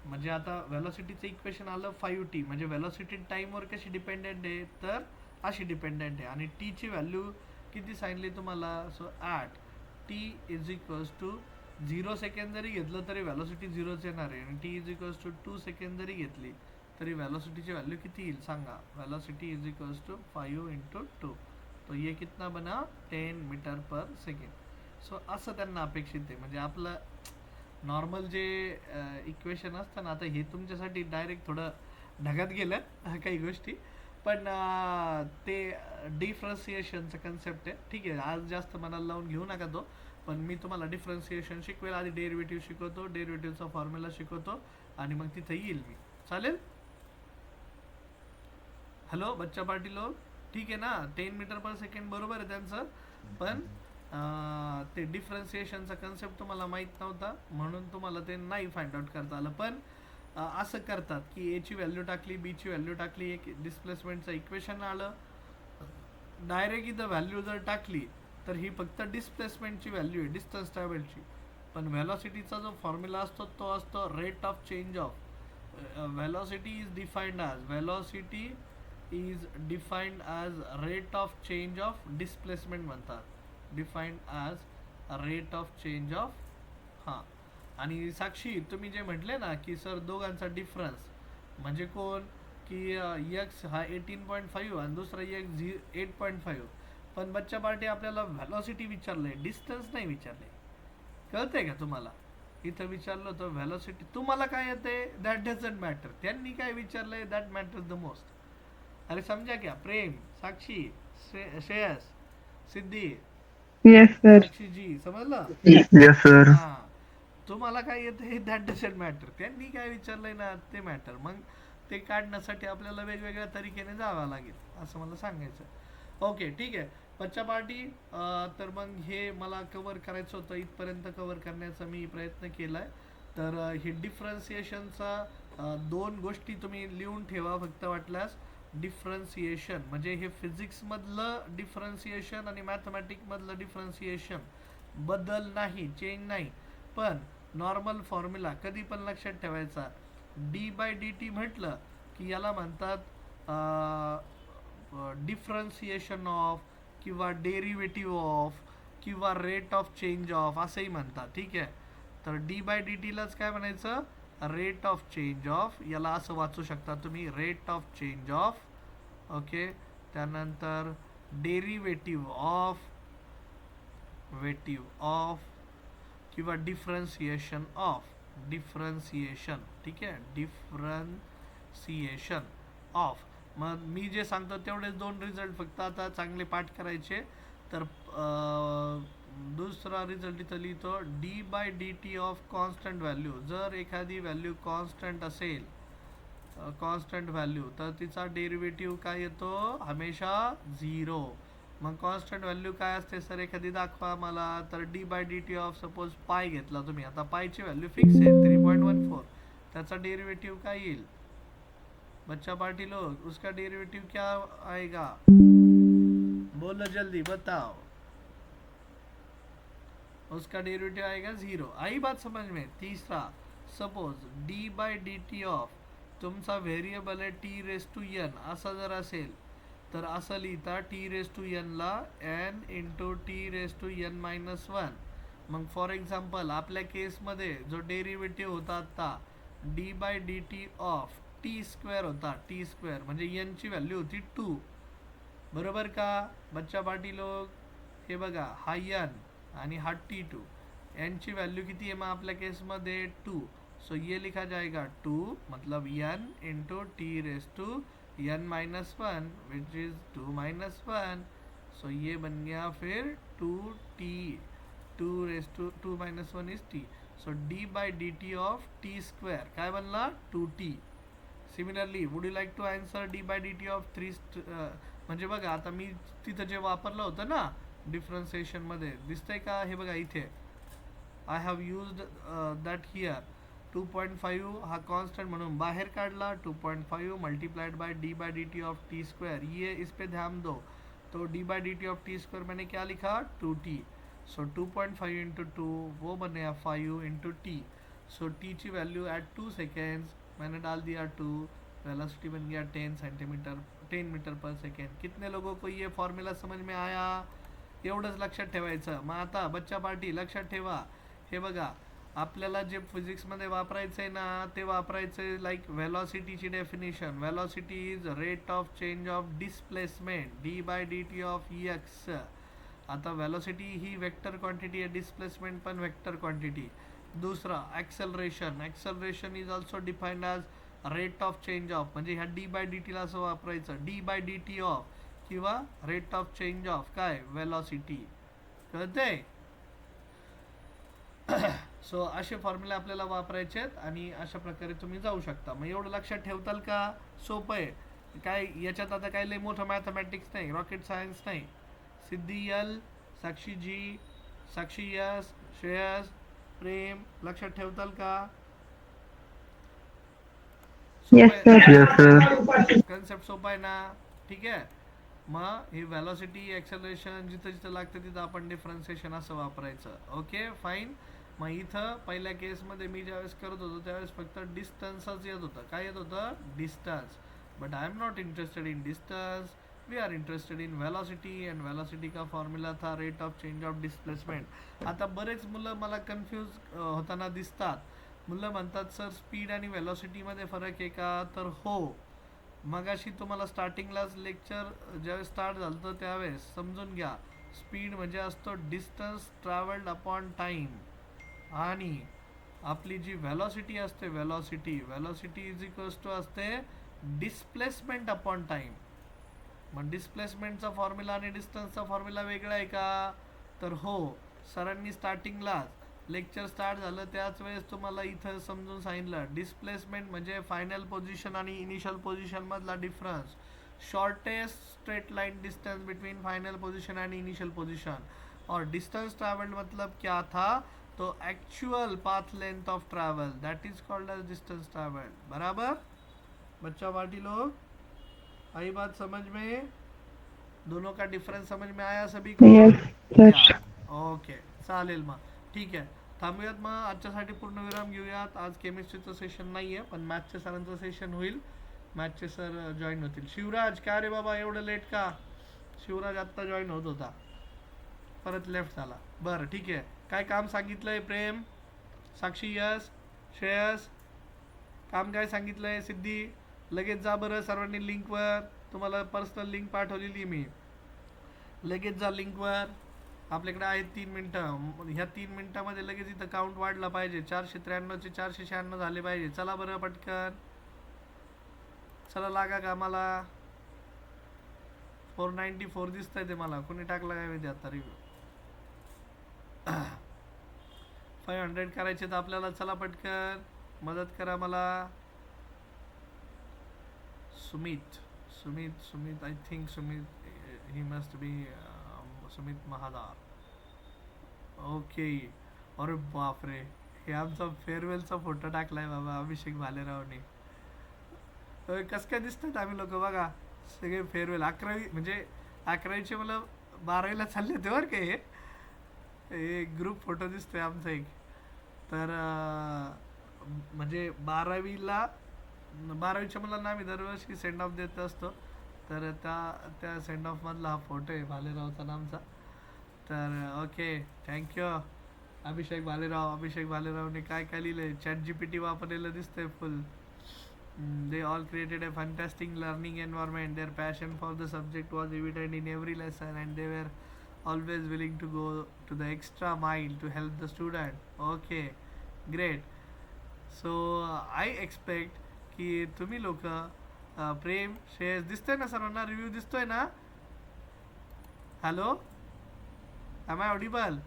Speaker 1: म्हणजे आता व्हॅलॉसिटीचं इक्वेशन आलं 5t, म्हणजे व्हॅलॉसिटी टाईमवर कशी डिपेंडेंट आहे, तर अशी डिपेंडेंट आहे. आणि टीची व्हॅल्यू किती सांगितली तुम्हाला? So at T is equals to 0 second जरी घेतलं तरी व्हॅलोसिटी 0च येणार आहे, आणि T is equals to 2 second जरी घेतली तरी व्हॅलोसिटीची व्हॅल्यू किती येईल सांगा? Velocity is equals to 5 into 2, तो ये कितना बना? 10 मीटर पर सेकंड. सो असं त्यांना अपेक्षित आहे. म्हणजे आपलं नॉर्मल जे इक्वेशन असतं ना, आता हे तुमच्यासाठी डायरेक्ट थोडं ढगात गेलं काही गोष्टी, पण ते डिफरन्सिएशनचं कन्सेप्ट आहे. ठीक आहे, आज जास्त मनाला लावून घेऊ नका तो, पण मी तुम्हाला डिफरन्सिएशन शिकवेल. आधी डेरिव्हेटिव्ह शिकवतो, डेरिव्हेटिव्हचा फॉर्म्युला शिकवतो, आणि मग तिथं येईल मी. चालेल? हॅलो बच्चा पार्टी लोक, ठीक आहे ना? 10 मीटर पर सेकंड बरोबर आहे त्यांचं, पण ते डिफरन्सिएशनचा कन्सेप्ट तुम्हाला माहीत नव्हता, म्हणून तुम्हाला ते नाही फाइंड आउट करता आलं. पण असं करतात की एची व्हॅल्यू टाकली, बीची व्हॅल्यू टाकली, एक डिस्प्लेसमेंटचं इक्वेशन आलं, डायरेक्ट इथं व्हॅल्यू जर टाकली तर ही फक्त डिस्प्लेसमेंटची व्हॅल्यू आहे, डिस्टन्स ट्रॅव्हलची. पण व्हॅलॉसिटीचा जो फॉर्म्युला असतो तो असतो rate of change of. Velocity is defined as rate of change of displacement म्हणतात, defined as rate of change of. हां, आणि साक्षी तुम्ही जे म्हटले ना की सर दोघांचा डिफरन्स म्हणजे कोण, की यक्स हा 18.5 आणि दुसरा यक्स 8.5, पण बच्चा पार्टी आपल्याला व्हॅलॉसिटी विचारलंय, डिस्टन्स नाही विचारले. कळतंय का तुम्हाला? इथं विचारलं होतं व्हॅलॉसिटी. तुम्हाला काय येते दॅट डझंट मॅटर, त्यांनी काय विचारलंय दॅट मॅटर्स द मोस्ट. अरे समजा क्या? प्रेम, साक्षी, श्रेयस, सिद्धी,
Speaker 2: येस सर.
Speaker 1: साक्षी जी, समजलं?
Speaker 3: Yes sir.
Speaker 1: हां, तुम्हाला काय येतं हे दॅट डझंट मॅटर, त्यांनी काय विचारलंय ना ते मॅटर. मग ते काढण्यासाठी आपल्याला वेगवेगळ्या तरीकेने जावं लागेल, असं मला सांगायचं. ओके, ठीक आहे बच्चा पार्टी. तर मग हे मला कवर करायचं होतं, इथपर्यंत कवर करण्याचा मी प्रयत्न केला आहे. तर हे डिफरन्सिएशनचा 2 गोष्टी तुम्ही लिहून ठेवा फक्त वाटल्यास. डिफरन्सिएशन म्हणजे हे फिजिक्समधलं डिफरन्सिएशन आणि मॅथमॅटिकमधलं डिफरन्सिएशन, बदल नाही, चेंज नाही. पण नॉर्मल फॉर्म्युला कधी पण लक्षात ठेवायचा. डी बाय डी टी म्हटलं की याला म्हणतात डिफरन्सिएशन ऑफ, किंवा डेरिव्हेटिव्ह ऑफ, किंवा रेट ऑफ चेंज ऑफ असंही म्हणतात. ठीक आहे, तर डी बाय डी टीलाच काय म्हणायचं? Rate of change of. याला असं वाचू शकता तुम्ही, rate of change of. Okay, त्यानंतर डेरिव्हेटिव्ह ऑफ, किंवा डिफरन्सिएशन ऑफ, डिफरन्सिएशन. ठीक आहे, डिफरन्सिएशन ऑफ. मग मी जे सांगतो तेवढेच 2 रिझल्ट फक्त आता चांगले पाठ करायचे. तर दुसरा रिझल्ट इथं लिहितो, D by D T of constant value. जर एखादी व्हॅल्यू कॉन्स्टंट असेल, कॉन्स्टंट व्हॅल्यू, तर तिचा डेरिव्हेटिव्ह काय येतो? हमेशा 0. मग कॉन्स्टंट व्हॅल्यू काय असते सर एखादी दाखवा मला. तर D by D T of suppose pi घेतला तुम्ही, आता पायची व्हॅल्यू फिक्स आहे 3.14, त्याचा डेरिव्हेटिव्ह काय येईल बच्चा पार्टी लोग? उसका डेरिवेटिव क्या आएगा? बोलो जल्दी बताओ. उसका डेरिवेटिव आएगा 0. आई बात समझ में? तीसरा, suppose D by D T of तुमचा व्हेरिएबल आहे टी रेस टू एन, असा जर असेल तर असं लिहिता टी रेस टू एन ला N into T raise to N minus 1. मग फॉर एक्झाम्पल आपल्या केसमध्ये जो डेरिव्हेटिव्ह होता आता D by D T of T square होता, टी स्क्वेअर म्हणजे एन ची व्हॅल्यू होती 2, बरोबर का बच्चा पार्टी लोग? हे बघा, हा एन आणि हा T2, एन ची व्हॅल्यू किती आहे मग आपल्या केसमध्ये? 2. सो ये लिखा जाएगा 2 मतलब N into T raise to N minus 1 which is 2 minus 1. So ये बन गया फिर 2t, 2 raise to 2 minus 1 is t. So D by D T of T square काय बनला? 2t. Similarly would you like to answer D by D T of 3? म्हणजे बघा आता मी तिथं जे वापरलं होतं ना डिफरन्सिएशनमध्ये, दिसतंय का? हे बघा इथे I have used that here. 2.5 हा कॉन्स्टेंट म्हणून बाहर काढला, 2.5 multiplied by D by D T of T square. ये इस पे ध्यान दो. तो D by D T of T square मैंने क्या लिखा? 2t. सो 2.5 इंटू 2 वो बने 5 इंटू टी. सो टी की वैल्यू एट 2 सेकेंड्स मैंने डाल दिया 2, वेलोसिटी बन गया 10 मीटर पर सेकेंड. कितने लोगों को ये फॉर्मूला समझ में आया? एवढंच लक्षात ठेवायचं. मग आता बच्चा पार्टी लक्षात ठेवा, हे बघा आपल्याला जे फिजिक्समध्ये वापरायचं आहे ना ते वापरायचं आहे लाईक व्हेलॉसिटीची definition. Velocity is rate of change of displacement d/dt of X. आता व्हेलॉसिटी ही वेक्टर क्वांटिटी आहे, डिस्प्लेसमेंट पण वेक्टर क्वांटिटी. दुसरा acceleration. Acceleration is also defined as rate of change of, म्हणजे ह्या d/dt ला असं वापरायचं d/dt ऑफ किंवा रेट ऑफ चेंज ऑफ काय व्हेलॉसिटी. कळतंय? सो असे फॉर्म्युला आपल्याला वापरायचे आहेत आणि अशा प्रकारे तुम्ही जाऊ शकता. मग एवढं लक्षात ठेवताल का? सोपं आहे काय, याच्यात आता काय लय मोठं मॅथमॅटिक्स नाही, रॉकेट सायन्स नाही. सिद्धी एल, साक्षी जी, साक्षी यस, श्रेयस, प्रेम लक्षात ठेवताल का?
Speaker 2: Yes sir.
Speaker 3: Yes, sir.
Speaker 1: Concept सोपा आहे ना? ठीक आहे. मग ही व्हेलॉसिटी ॲक्सेलरेशन जिथं जिथं लागतं तिथं आपण डिफरन्सिएशन असं वापरायचं. Okay fine. मग इथं पहिल्या केसमध्ये मी ज्यावेळेस करत होतो त्यावेळेस फक्त डिस्टन्सच येत होतं. काय येत होतं? Distance. But I am not interested in distance, we are interested in velocity. And velocity का फॉर्म्युला था rate of change of displacement. आता बरेच मुलं मला कन्फ्यूज होताना दिसतात. मुलं म्हणतात सर स्पीड आणि वेलॉसिटीमध्ये फरक आहे का? तर हो. मगाशी तुम्हाला स्टार्टिंगलाच लेक्चर ज्यावेळेस स्टार्ट झालं तर त्यावेळेस समजून घ्या, स्पीड म्हणजे असतो डिस्टन्स ट्रॅव्हल्ड अपॉन टाईम, आणि आपली जी व्हेलॉसिटी असते व्हेलॉसिटी इज इक्वल्स टू असते डिस्प्लेसमेंट अपॉन टाईम. मग डिस्प्लेसमेंटचा फॉर्म्युला आणि डिस्टन्सचा फॉर्म्युला वेगळा आहे का? तर हो. सरांनी स्टार्टिंगलाच लेक्चर स्टार्ट झालं त्याच वेळेस तुम्हाला इथं समजून सांगितलं डिस्प्लेसमेंट म्हणजे फायनल पोझिशन आणि इनिशियल पोझिशन मधला difference. Shortest straight line distance between final position and initial position. और डिस्टेंस ट्रैवल्ड मतलब क्या था? तो actual path length of travel, that is called as distance travelled. बराबर बच्चा पार्टी लोग, आई बात समझ में? दोनों का डिफरन्स समझ में आया सभी को?
Speaker 2: Yes sir.
Speaker 1: ओके चालेल. मग ठीक आहे, थांबूयात. मग आजच्यासाठी पूर्ण विराम घेऊयात. आज केमिस्ट्रीचं सेशन नाही आहे पण मॅथच्या सरांचं सेशन होईल. मॅथचे सर जॉईन होतील. शिवराज काय रे बाबा एवढं लेट का? शिवराज आत्ता जॉईन होत होता, परत लेफ्ट झाला. बरं ठीक आहे. काय काम सांगितलंय प्रेम, साक्षी, यस, श्रेयस? काम काय सांगितलंय? सिद्धी लगेच जा बरं सर्वांनी लिंकवर. तुम्हाला पर्सनल लिंक पाठवलेली मी, लगेच जा लिंकवर. आपल्याकडे आहेत 3 मिनटं. ह्या 3 मिनटामध्ये लगेच इथं काउंट वाढला पाहिजे. 493 चे 496 झाले पाहिजे. चला बरं पटकन, चला लागा का मला. 494 दिसतंय ते मला, कोणी टाकला काय माहिती आता रिव्ह्यू. 500 करायचे तर आपल्याला. चला पटकन मदत करा मला. Sumit I think Sumit, he must be Sumit Mahadar. Okay. अरे बापरे, हे आमचा फेअरवेलचा फोटो टाकलाय बाबा अभिषेक भालेरावने. कसं काय दिसतात आम्ही लोक बघा सगळे फेअरवेल. 11वी म्हणजे 11वीचे मला 12वीला चालले होते बरं का. हे ग्रुप फोटो दिसतोय आमचा एक. तर म्हणजे 12वीच्या मला ना मी दरवर्षी सेंड ऑफ देत असतो. तर त्या सेंड ऑफ मधला हा फोटो आहे भालेरावचा नामचा. तर ओके थँक्यू अभिषेक भालेरावने काय काय लिहिलंय. चॅट जीपीटी वापरलेलं दिसतंय फुल. They all created a fantastic learning environment. Their passion for the subject was evident in every lesson, and they were always willing to go to the extra mile to help the student. Okay, great. So I expect की तुम्ही लोक प्रेम, श्रेयस दिसतोय ना सर्वांना? Review दिसतोय ना? Hello, am I audible?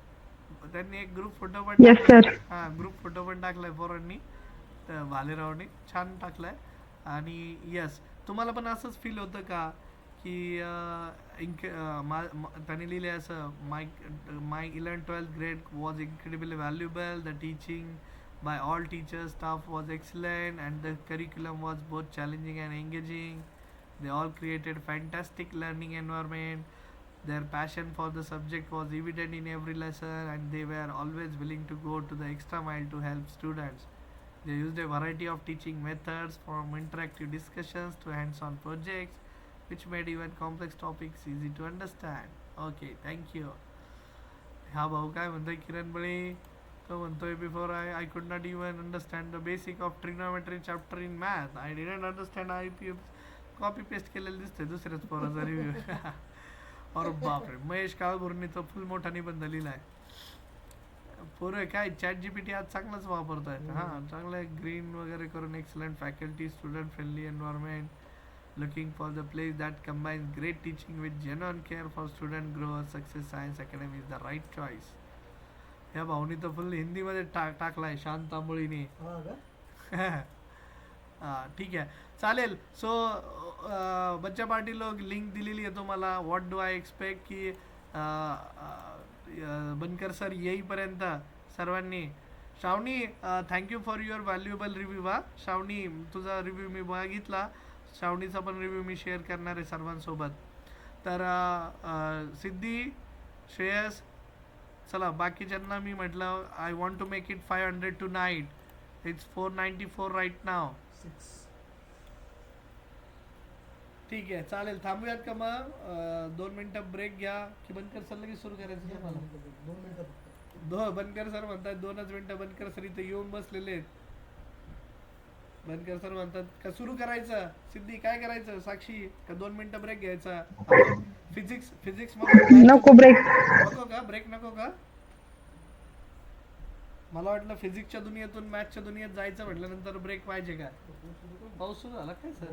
Speaker 1: त्यांनी एक ग्रुप फोटो पण
Speaker 2: Yes,
Speaker 1: टाकलाय.
Speaker 2: sir.
Speaker 1: हां ग्रुप फोटो पण टाकलाय पोरांनी, तर भालेरावने छान टाकलाय. आणि यस, तुम्हाला पण असंच फील होतं का की त्याने लिहिले असं, माय 11th-12th grade was incredibly valuable. The teaching by all teachers staff was excellent and the curriculum was both challenging and engaging. They all created fantastic learning environment. Their passion for the subject was evident in every lesson and they were always willing to go to the extra mile to help students. They used a variety of teaching methods from interactive discussions to hands-on projects which made even complex topics easy to understand. Okay thank you. हा भाऊ काय म्हणतोय किरण बळे, तो म्हणतोय before I could not even understand the basic of trigonometry chapter in math. I didn't understand I P copy paste केलेलं दिसतंय दुसऱ्याच पोराचा review. अरे बापरे, महेश काळभोरनी तो फुल मोठा निबंध लिहिलाय. पोरं काय चॅट जीपीटी आज चांगलाच वापरतायत. हां चांगलं ग्रीन वगैरे करून excellent faculty, student friendly environment, looking for the place that combines great teaching with genuine care for student growth, success science academy is the right choice. या भाऊनी तर फुल हिंदीमध्ये टाकलाय शांत तांबोळीने. ठीक आहे चालेल. सो बच्चा पार्टी लोक लिंक दिलेली आहे तुम्हाला. व्हॉट डू आय एक्सपेक्ट की बनकर सर येईपर्यंत सर्वांनी. Shravani thank you for your valuable review. Shravani तुझा रिव्ह्यू मी बघितला. श्रावणीचा पण रिव्ह्यू मी शेअर करणार आहे सर्वांसोबत. तर सिद्धी, श्रेयस, चला बाकीच्यांना मी म्हटलं I want to make it 500 tonight. It's 494 right now. ठीक आहे चालेल. थांबूयात का मग? 2 मिनिटं ब्रेक घ्या की बनकर सर लगेच सुरू करायचं तुम्हाला? बनकर सर म्हणतात 2च मिनिटं. बनकर सर इथे येऊन बसलेले आहेत. बनकर सर म्हणतात का सुरू करायचं? सिद्धी काय करायचं? साक्षी का 2 मिनिटं ब्रेक घ्यायचा? फिजिक्स
Speaker 2: नको ब्रेक.
Speaker 1: नको का ब्रेक? नको का? मला वाटलं फिजिक्सच्या दुनियेतून मॅथच्या दुनियेत जायचं म्हटल्यानंतर ब्रेक पाहिजे का? पाऊस सुरू झाला काय सर?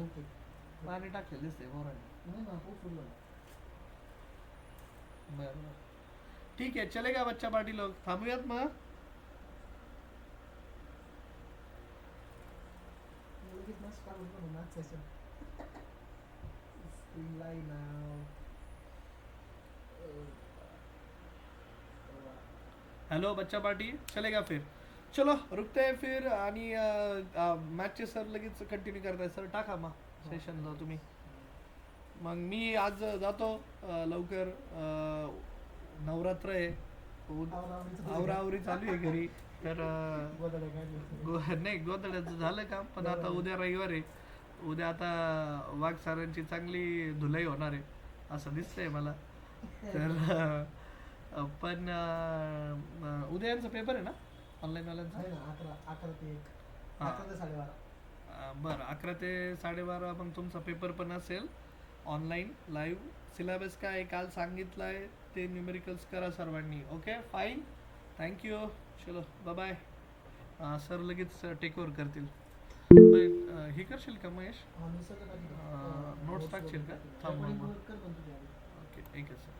Speaker 1: पाणी टाकले दिसते बरं. ठीक आहे चलेगा बच्चा पार्टी लोक. थांबूयात मग. हेलो बच्चा पार्टी चलेगा फिर. चलो रुकते हैं फिर. आणि मॅचचे सर लगेच कंटिन्यू करताय. सर टाका मग सेशनला तुम्ही. मग मी आज जातो लवकर. नवरात्र आहे, आवरावरी चालू आहे घरी. तर नाही गोदड्याचं झालं काम. पण आता उद्या रविवार आहे. उद्या आता वाघ सरांची चांगली धुलाई होणार आहे असं दिसतंय मला. तर पण उद्या यांचा पेपर आहे ना ऑनलाईन वाल्यांचा? बरं 11 ते 12:30 मग तुमचा पेपर पण असेल ऑनलाईन लाईव्ह. सिलेबस काय काल सांगितलं आहे ते न्यूमेरिकल्स करा सर्वांनी. Okay fine thank you. चलो बाय बाय. सर लगेच टेक ओव्हर करतील. हे करशील का महेश? नोट्स टाकशील का? थांब. ओके ठीक आहे सर.